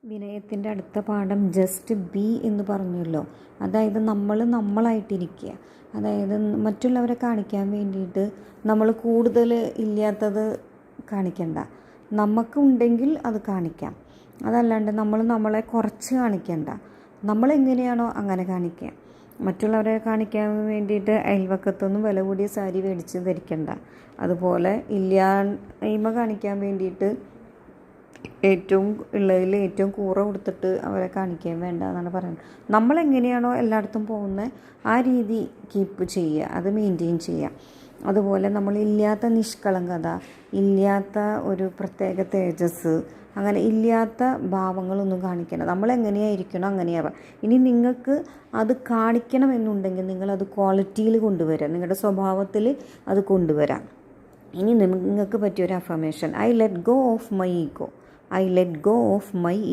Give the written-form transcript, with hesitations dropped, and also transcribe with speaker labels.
Speaker 1: വിനയത്തിൻ്റെ അടുത്ത പാഠം just be എന്ന് പറഞ്ഞല്ലോ. അതായത് നമ്മൾ നമ്മളായിട്ടിരിക്കുക. അതായത് മറ്റുള്ളവരെ കാണിക്കാൻ വേണ്ടിയിട്ട് നമ്മൾ കൂടുതൽ ഇല്ലാത്തത് കാണിക്കണ്ട. നമുക്കുണ്ടെങ്കിൽ അത് കാണിക്കാം. അതല്ലാണ്ട് നമ്മൾ നമ്മളെ കുറച്ച് കാണിക്കണ്ട. നമ്മളെങ്ങനെയാണോ അങ്ങനെ കാണിക്കുക. മറ്റുള്ളവരെ കാണിക്കാൻ വേണ്ടിയിട്ട് അയൽവക്കത്തൊന്നും വില കൂടിയ സാരി മേടിച്ച് ധരിക്കണ്ട. അതുപോലെ ഇല്ലായ്മ കാണിക്കാൻ വേണ്ടിയിട്ട് ഏറ്റവും ഉള്ളതിൽ ഏറ്റവും കൂറ കൊടുത്തിട്ട് അവരെ കാണിക്കാൻ വേണ്ട എന്നാണ് പറയുന്നത്. നമ്മളെങ്ങനെയാണോ എല്ലായിടത്തും പോകുന്നത് ആ രീതി കീപ്പ് ചെയ്യുക, അത് മെയിൻറ്റെയിൻ ചെയ്യുക. അതുപോലെ നമ്മളില്ലാത്ത നിഷ്കളങ്കത, ഇല്ലാത്ത ഒരു പ്രത്യേക തേജസ്, അങ്ങനെ ഇല്ലാത്ത ഭാവങ്ങളൊന്നും കാണിക്കണം. നമ്മളെങ്ങനെയായിരിക്കണം അങ്ങനെയാവാം. ഇനി നിങ്ങൾക്ക് അത് കാണിക്കണമെന്നുണ്ടെങ്കിൽ നിങ്ങളത് ക്വാളിറ്റിയിൽ കൊണ്ടുവരാം, നിങ്ങളുടെ സ്വഭാവത്തിൽ അത് കൊണ്ടുവരാം. ഇനി നിങ്ങൾക്ക് പറ്റിയൊരു affirmation, I let go of my ego. I let go of my ego.